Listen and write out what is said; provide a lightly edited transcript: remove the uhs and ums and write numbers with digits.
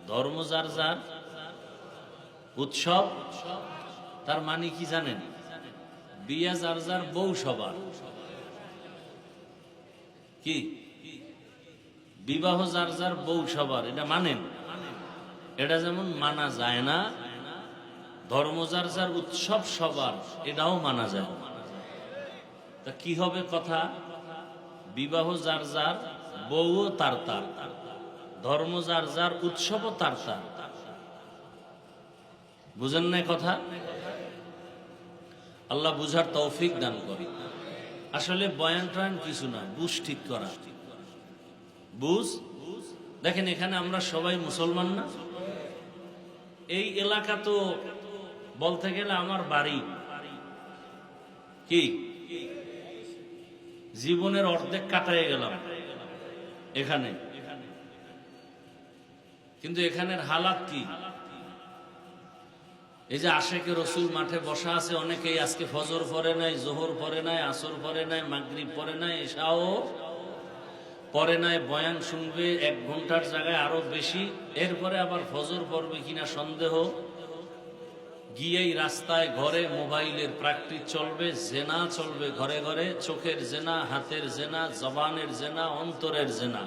ধর্ম যার যার, উৎসব তার মানে কি জানেন? বিয়া যার যার, বউ সবার। কি বিবাহ যার যার, বউ সবার, এটা মানেন? এটা যেমন মানা যায় না, ধর্ম যার যার, উৎসব সবার, এটাও মানা যায় না। তা কি হবে কথা? বিবাহ যার যার, বউও তার তার, ধর্ম যার যার, উৎসবও তার তার। বুঝেন না কথা? আল্লাহ বুঝার তৌফিক দান করে। আসলে বয়ান টয়ান কিছু না, বুঝ ঠিক করা। বুঝ দেখেন, এখানে আমরা সবাই মুসলমান না? এই এলাকা তো বলতে গেলে আমার বাড়ি। কি জীবনের অর্ধেক কাটায় গেলাম এখানে, কিন্তু এখানের হালাত কি? এই যে আশেকে রসুল মাঠে বসা আছে, অনেকেই আজকে ফজর পড়ে নাই, জোহর পড়ে নাই, আসর পড়ে নাই, মাগরিব পড়ে নাই, এশাও পড়ে নাই, বয়ান শুনবে 1 ঘন্টার জায়গায় আরো বেশি, এরপরে আবার ফজর পড়বে কিনা সন্দেহ। গিয়েই রাস্তায় ঘরে মোবাইলের প্র্যাকটিস চলবে, জেনা চলবে ঘরে ঘরে, চোখের জেনা, হাতের জেনা, জবানের জেনা, অন্তরের জেনা।